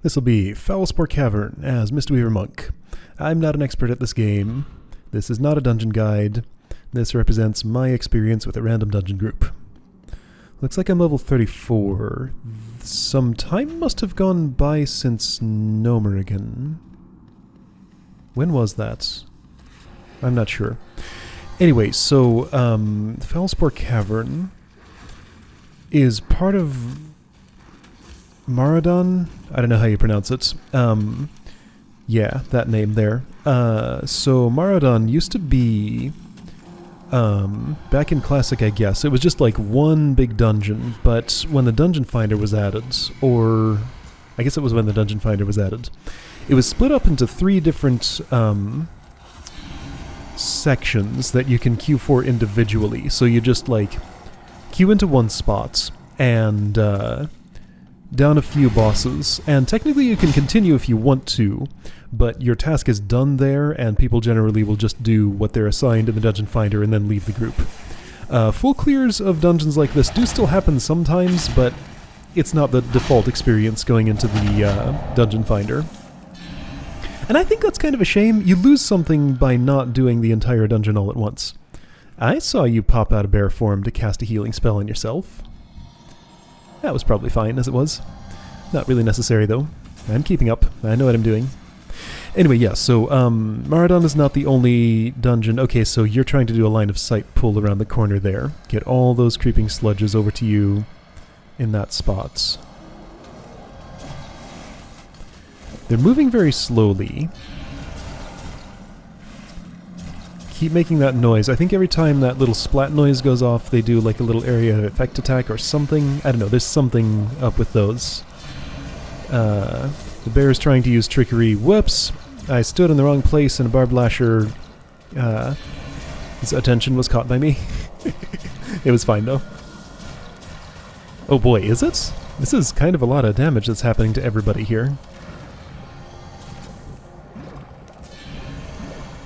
This will be Foulspore Cavern as Mistweaver Monk. I'm not an expert at this game. This is not a dungeon guide. This represents my experience with a random dungeon group. Looks like I'm level 34. Some time must have gone by since Nomerigan. When was that? I'm not sure. Anyway, so Foulspore Cavern is part of Maraudon? I don't know how you pronounce it. Yeah, that name there. So Maraudon used to be, back in Classic, I guess, it was just like one big dungeon, but when the Dungeon Finder was added, or I guess it was when the Dungeon Finder was added, it was split up into 3 different sections that you can queue for individually. So you just like queue into one spot and down a few bosses, and technically you can continue if you want to, but your task is done there, and people generally will just do what they're assigned in the Dungeon Finder and then leave the group. Full clears of dungeons like this do still happen sometimes, but it's not the default experience going into the Dungeon Finder. And I think that's kind of a shame. You lose something by not doing the entire dungeon all at once. I saw you pop out of bear form to cast a healing spell on yourself. That was probably fine as it was. Not really necessary though. I'm keeping up. I know what I'm doing. Anyway, yeah, so Maraudon is not the only dungeon. Okay, so you're trying to do a line of sight pull around the corner there. Get all those creeping sludges over to you in that spot. They're moving very slowly. Keep making that noise. I think every time that little splat noise goes off, they do like a little area effect attack or something. I don't know, there's something up with those. The bear is trying to use trickery. Whoops! I stood in the wrong place and a barbed lasher, his attention was caught by me. It was fine though. Oh boy, is it? This is kind of a lot of damage that's happening to everybody here.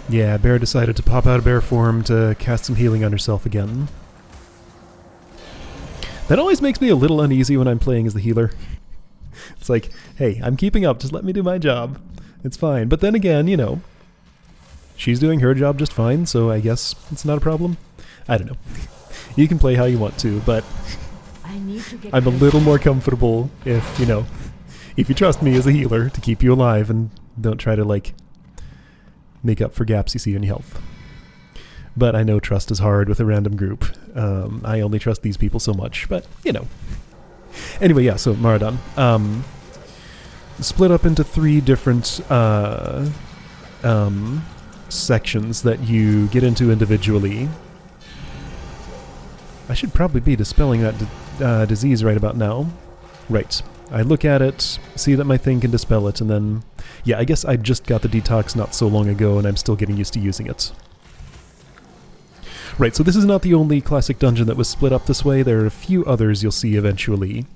Yeah, Bear decided to pop out of bear form to cast some healing on herself again. That always makes me a little uneasy when I'm playing as the healer. It's like, hey, I'm keeping up, just let me do my job. It's fine. But then again, you know, she's doing her job just fine, so I guess it's not a problem. I don't know. You can play how you want to, but I'm a little more comfortable if, you know, if you trust me as a healer to keep you alive and don't try to, like, make up for gaps you see in your health. But I know trust is hard with a random group. I only trust these people so much, but, you know. Anyway, yeah, so Maraudon. Split up into 3 different sections that you get into individually. I should probably be dispelling that disease right about now. Right. I look at it, see that my thing can dispel it, and then... Yeah, I guess I just got the detox not so long ago, and I'm still getting used to using it. Right, so this is not the only classic dungeon that was split up this way. There are a few others you'll see eventually.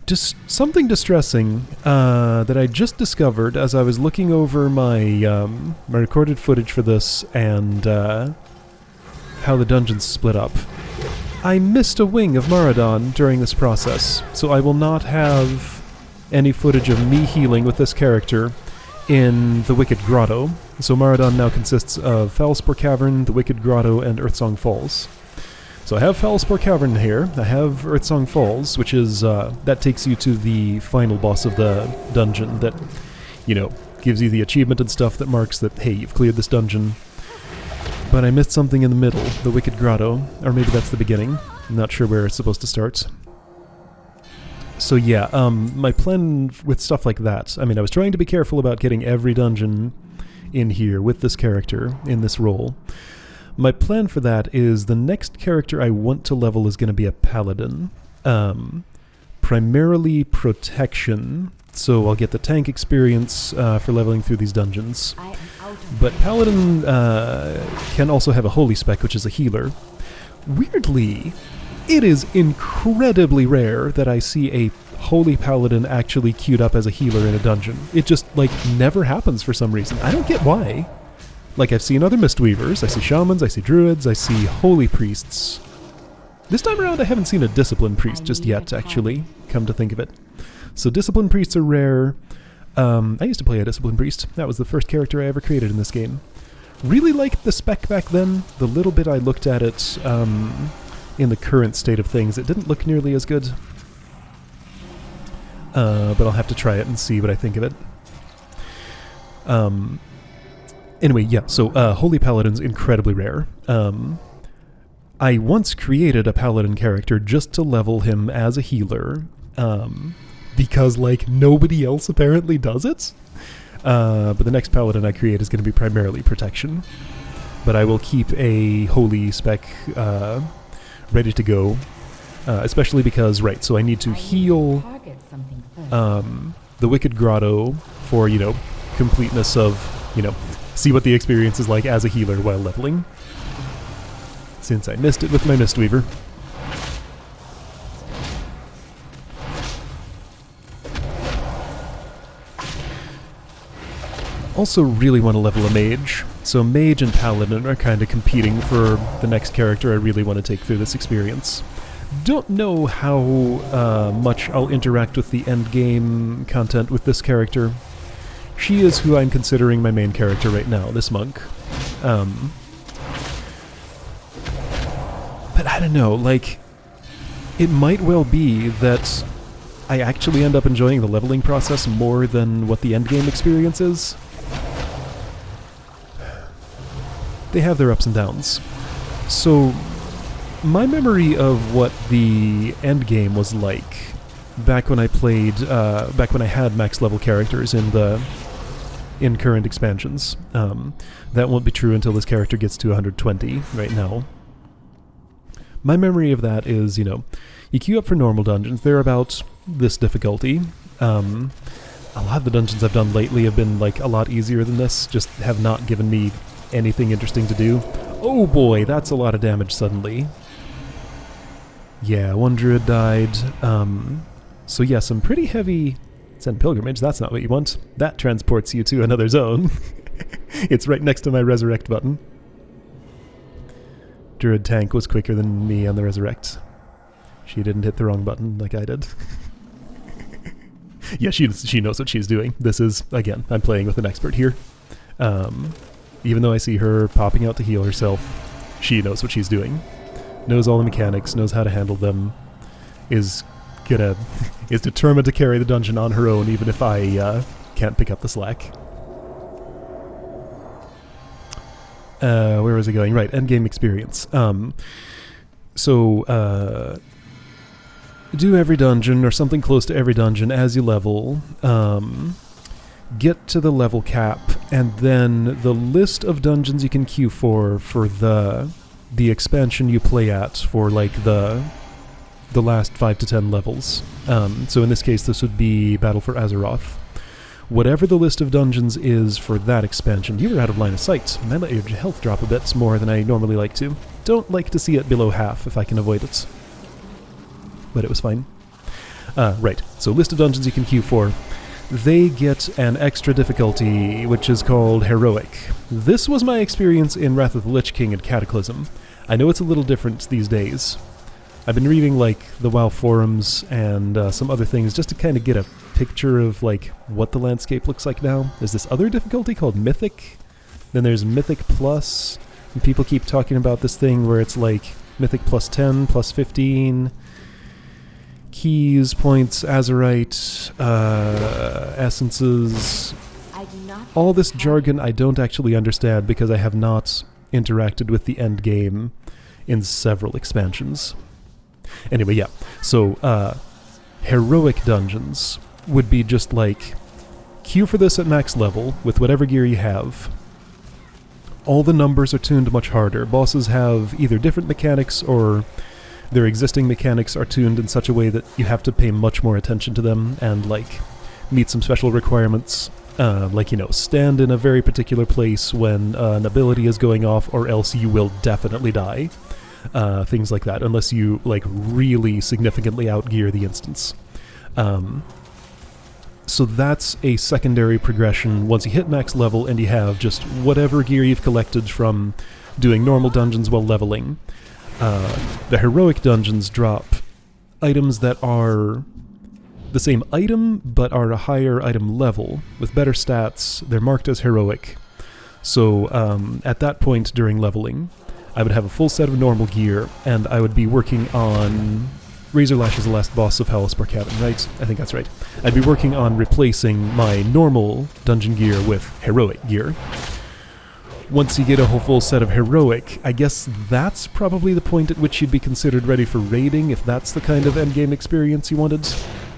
Just something distressing that I just discovered as I was looking over my recorded footage for this and how the dungeons split up. I missed a wing of Maraudon during this process, so I will not have any footage of me healing with this character in the Wicked Grotto. So Maraudon now consists of Foulspore Cavern, the Wicked Grotto, and Earthsong Falls. So I have Foulspore Cavern here, I have Earthsong Falls, which is, that takes you to the final boss of the dungeon that, you know, gives you the achievement and stuff that marks that, hey, you've cleared this dungeon. But I missed something in the middle, the Wicked Grotto, or maybe that's the beginning. I'm not sure where it's supposed to start. So yeah, my plan with stuff like that, I mean, I was trying to be careful about getting every dungeon in here with this character, in this role. My plan for that is the next character I want to level is going to be a paladin. Primarily protection, so I'll get the tank experience for leveling through these dungeons. But paladin can also have a holy spec, which is a healer. Weirdly, it is incredibly rare that I see a holy paladin actually queued up as a healer in a dungeon. It just, like, never happens for some reason. I don't get why. Like, I've seen other Mistweavers, I see shamans, I see druids, I see holy priests. This time around I haven't seen a disciplined priest just yet, actually, come to think of it. So Discipline Priests are rare. I used to play a Discipline Priest. That was the first character I ever created in this game. Really liked the spec back then. The little bit I looked at it in the current state of things, it didn't look nearly as good. But I'll have to try it and see what I think of it. Anyway, yeah, so Holy Paladin's incredibly rare. I once created a Paladin character just to level him as a healer, because, like, nobody else apparently does it. But the next Paladin I create is going to be primarily protection. But I will keep a Holy spec ready to go, especially because, right, so I need to heal the Wicked Grotto for, you know, completeness of, you know, see what the experience is like as a healer while leveling. Since I missed it with my Mistweaver. Also really want to level a mage, so mage and paladin are kind of competing for the next character I really want to take through this experience. Don't know how much I'll interact with the endgame content with this character. She is who I'm considering my main character right now, this monk. But I don't know, like, it might well be that I actually end up enjoying the leveling process more than what the endgame experience is. They have their ups and downs. So, my memory of what the endgame was like back when I played, back when I had max level characters in current expansions, that won't be true until this character gets to 120 right now. My memory of that is, you know, you queue up for normal dungeons. They're about this difficulty. A lot of the dungeons I've done lately have been, like, a lot easier than this, just have not given me anything interesting to do. Oh boy, that's a lot of damage suddenly. Yeah, one druid died. So yeah, some pretty heavy... Send pilgrimage, that's not what you want. That transports you to another zone. It's right next to my resurrect button. Druid tank was quicker than me on the resurrect. She didn't hit the wrong button like I did. Yeah, she knows what she's doing. This is, again, I'm playing with an expert here. Even though I see her popping out to heal herself, she knows what she's doing. Knows all the mechanics, knows how to handle them, is determined to carry the dungeon on her own, even if I can't pick up the slack. Where was I going? Right, endgame experience. Do every dungeon, or something close to every dungeon, as you level. Get to the level cap, and then the list of dungeons you can queue for the expansion you play at for, like, the last 5 to 10 levels. So in this case, this would be Battle for Azeroth. Whatever the list of dungeons is for that expansion, you were out of line of sight, and I let your health drop a bit more than I normally like to. Don't like to see it below half if I can avoid it. But it was fine. Right, so list of dungeons you can queue for. They get an extra difficulty, which is called Heroic. This was my experience in Wrath of the Lich King and Cataclysm. I know it's a little different these days. I've been reading, like, the WoW forums and some other things just to kind of get a picture of, like, what the landscape looks like now. There's this other difficulty called Mythic. Then there's Mythic Plus. And people keep talking about this thing where it's, like, Mythic plus 10, plus 15... keys, points, azurite, essences, all this jargon I don't actually understand because I have not interacted with the end game in several expansions. Anyway, yeah, so heroic dungeons would be just like, queue for this at max level with whatever gear you have. All the numbers are tuned much harder. Bosses have either different mechanics or their existing mechanics are tuned in such a way that you have to pay much more attention to them and, like, meet some special requirements. Like, you know, stand in a very particular place when an ability is going off, or else you will definitely die. Things like that, unless you, like, really significantly outgear the instance. So that's a secondary progression once you hit max level and you have just whatever gear you've collected from doing normal dungeons while leveling. The heroic dungeons drop items that are the same item, but are a higher item level, with better stats. They're marked as heroic. So at that point during leveling, I would have a full set of normal gear, and I would be working on... Razorlash is the last boss of Foulspore Cavern, right? I think that's right. I'd be working on replacing my normal dungeon gear with heroic gear. Once you get a whole full set of heroic, I guess that's probably the point at which you'd be considered ready for raiding, if that's the kind of endgame experience you wanted.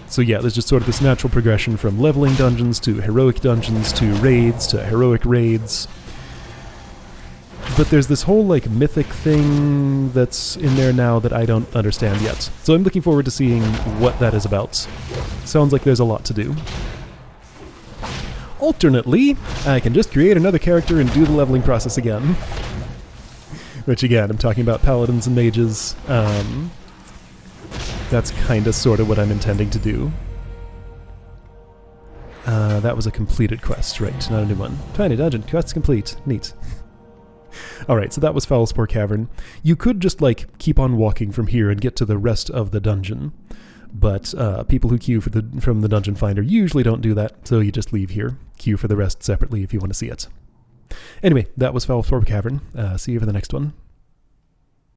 So yeah, there's just sort of this natural progression from leveling dungeons to heroic dungeons to raids to heroic raids. But there's this whole, like, mythic thing that's in there now that I don't understand yet. So I'm looking forward to seeing what that is about. Sounds like there's a lot to do. Alternately, I can just create another character and do the leveling process again. Which, again, I'm talking about paladins and mages. That's kinda sorta what I'm intending to do. That was a completed quest, right, not a new one. Tiny dungeon, quest complete. Neat. Alright, so that was Foulspore Cavern. You could just, like, keep on walking from here and get to the rest of the dungeon. But people who queue from the Dungeon Finder usually don't do that, so you just leave here. Queue for the rest separately if you want to see it. Anyway, that was Foulspore Cavern. See you for the next one.